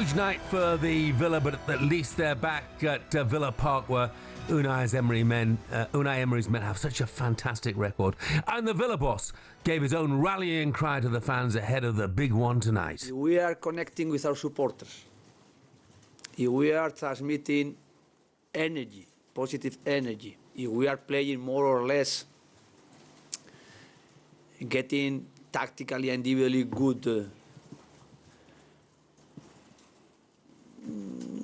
huge night for the Villa, but at least they're back at Villa Park, where Unai Emery's men have such a fantastic record. And the Villa boss gave his own rallying cry to the fans ahead of the big one tonight. We are connecting with our supporters. We are transmitting energy, positive energy. We are playing more or less, getting tactically and individually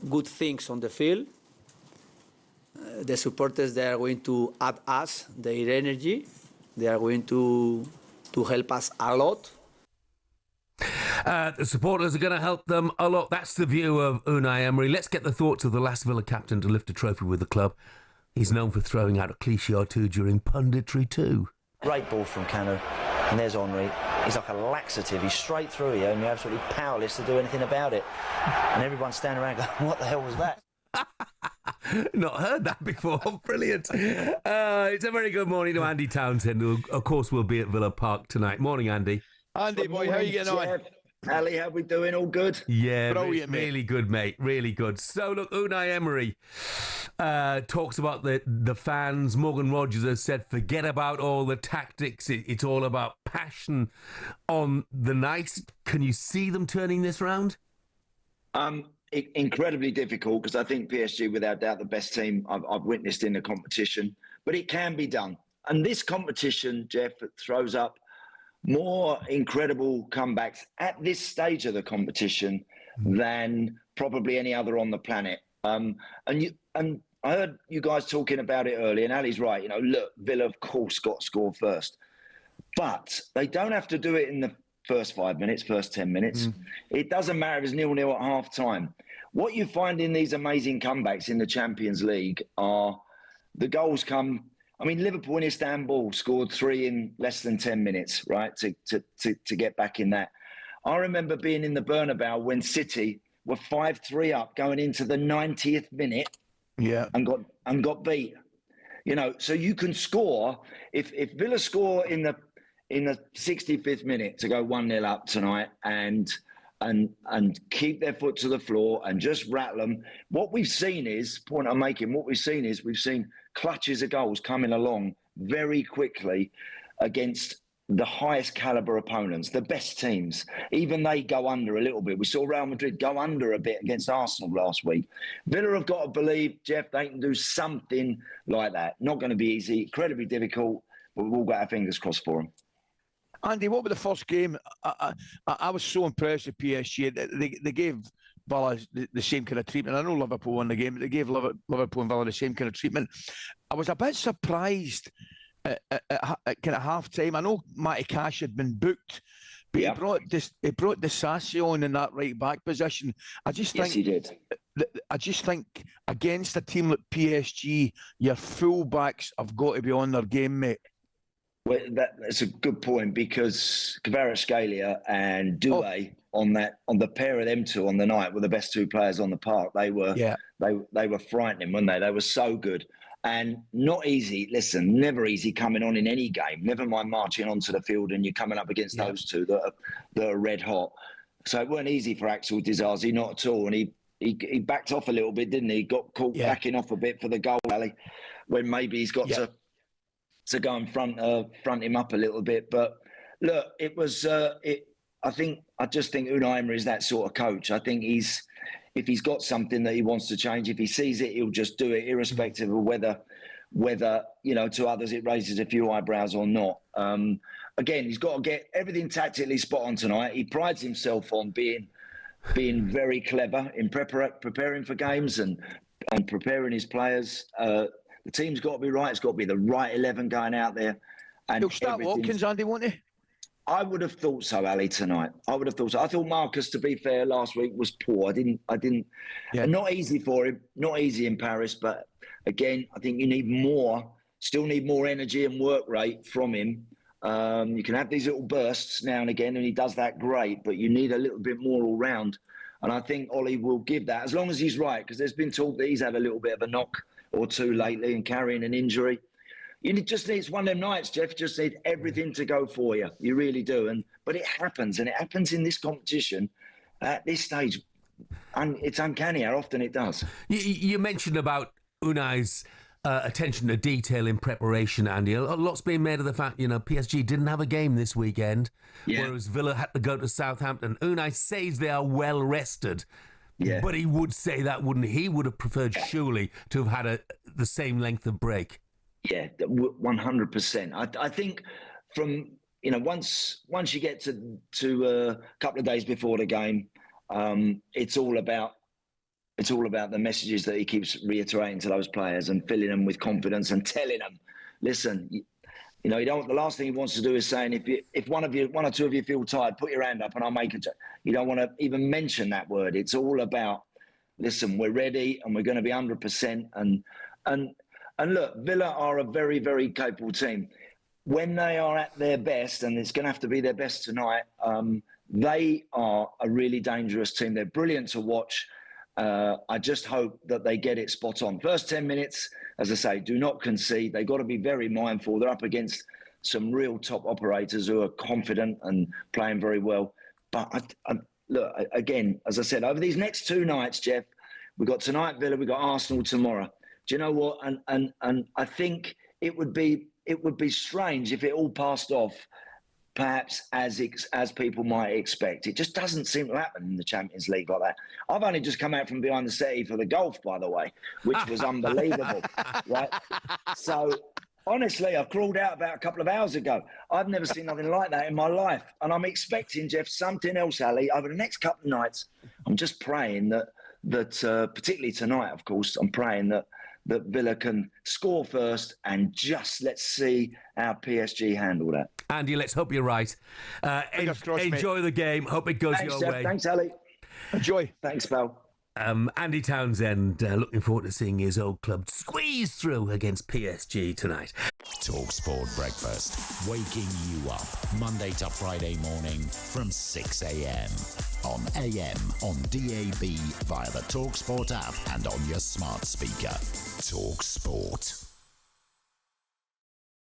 good things on the field. The supporters, they are going to add us their energy. They are going to help us a lot. The supporters are going to help them a lot. That's the view of Unai Emery. Let's get the thoughts of the last Villa captain to lift a trophy with the club. He's known for throwing out a cliché or two during punditry too. Great ball from Cano, and there's Henry. He's like a laxative. He's straight through here, and you're absolutely powerless to do anything about it. And everyone's standing around going, what the hell was that? Not heard that before. Brilliant. It's a very good morning to Andy Townsend, who, of course, will be at Villa Park tonight. Morning, Andy. Andy, boy, how are you getting on? Ali, how we doing? All good? Yeah, brilliant, really good, mate. Really good. So, look, Unai Emery talks about the fans. Morgan Rogers has said, forget about all the tactics. It's all about passion on the night. Can you see them turning this round? Incredibly difficult, because I think PSG, without doubt, the best team I've witnessed in the competition. But it can be done. And this competition, Jeff, throws up more incredible comebacks at this stage of the competition than probably any other on the planet. And I heard you guys talking about it earlier, and Ali's right. You know, look, Villa, of course, got scored first. But they don't have to do it in the first 5 minutes, first 10 minutes. It doesn't matter if it's 0-0 at half-time. What you find in these amazing comebacks in the Champions League are the goals come... I mean, Liverpool in Istanbul scored 3 in less than 10 minutes, right, to get back in that. I remember being in the Bernabeu when City were 5-3 up going into the 90th minute and got beat. You know, so you can score. If Villa score in the 65th minute to go 1-0 up tonight and keep their foot to the floor and just rattle them. What we've seen is, point I'm making, we've seen clutches of goals coming along very quickly against the highest caliber opponents, the best teams. Even they go under a little bit. We saw Real Madrid go under a bit against Arsenal last week. Villa have got to believe, Jeff, they can do something like that. Not going to be easy, incredibly difficult, but we've all got our fingers crossed for them. Andy, what about the first game? I was so impressed with PSG. They gave Villa the same kind of treatment. I know Liverpool won the game, but they gave Liverpool and Villa the same kind of treatment. I was a bit surprised at kind of half-time. I know Matty Cash had been booked, but he brought Disasi on in that right-back position. Yes, he did. I just think against a team like PSG, your full-backs have got to be on their game, mate. Well, that's a good point, because Kvaratskhelia and Doué on the pair of them two on the night were the best two players on the park. They were frightening, weren't they? They were so good and not easy. Listen, never easy coming on in any game. Never mind marching onto the field and you're coming up against those two that are red hot. So it weren't easy for Axel Disasi, not at all. And he backed off a little bit, didn't he? Got caught backing off a bit for the goal, Ali, when maybe he's got to go and front him up a little bit. But look, it was. I just think Unai Emery is that sort of coach. I think if he's got something that he wants to change, if he sees it, he'll just do it, irrespective of whether to others it raises a few eyebrows or not. Again, he's got to get everything tactically spot on tonight. He prides himself on being very clever in preparing for games and preparing his players. The team's got to be right. It's got to be the right 11 going out there. And he'll start Watkins, Andy, won't he? I would have thought so, Ali, tonight. I would have thought so. I thought Marcus, to be fair, last week was poor. I didn't. Not easy for him. Not easy in Paris. But again, I think you need more. Still need more energy and work rate from him. You can have these little bursts now and again, and he does that great. But you need a little bit more all round. And I think Ollie will give that, as long as he's right, because there's been talk that he's had a little bit of a knock or two lately and carrying an injury. It's one of them nights, Jeff. You just need everything to go for you. You really do. But it happens, and it happens in this competition at this stage. it's uncanny how often it does. You mentioned about Unai's attention to detail in preparation, Andy. A lot's been made of the fact, PSG didn't have a game this weekend, whereas Villa had to go to Southampton. Unai says they are well rested, but he would say that, wouldn't he? He would have preferred surely to have had the same length of break. Yeah, 100%. I think from once you get to a couple of days before the game, it's all about the messages that he keeps reiterating to those players and filling them with confidence and telling them, listen, you don't. The last thing he wants to do is saying, if one or two of you feel tired, put your hand up and I'll make it. You don't want to even mention that word. It's all about, listen, we're ready and we're going to be 100%. And look, Villa are a very, very capable team. When they are at their best, and it's going to have to be their best tonight, they are a really dangerous team. They're brilliant to watch. I just hope that they get it spot on. First 10 minutes, as I say, do not concede. They've got to be very mindful. They're up against some real top operators who are confident and playing very well. But look, again, as I said, over these next 2 nights, Jeff, we've got tonight Villa, we've got Arsenal tomorrow. Do you know what? And I think it would be strange if it all passed off, perhaps as people might expect. It just doesn't seem to happen in the Champions League like that. I've only just come out from behind the settee for the golf, by the way, which was unbelievable, right? So honestly, I crawled out about a couple of hours ago. I've never seen nothing like that in my life, and I'm expecting, Jeff, something else, Ali, over the next couple of nights. I'm just praying that particularly tonight, of course, I'm praying that Villa can score first, and just let's see how PSG handle that. Andy, let's hope you're right. Enjoy the game. Hope it goes your way. Thanks, Ali. Enjoy. Thanks, pal. Andy Townsend, looking forward to seeing his old club squeeze through against PSG tonight. talkSPORT Breakfast, waking you up Monday to Friday morning from 6 a.m. on AM, on DAB, via the talkSPORT app and on your smart speaker. talkSPORT.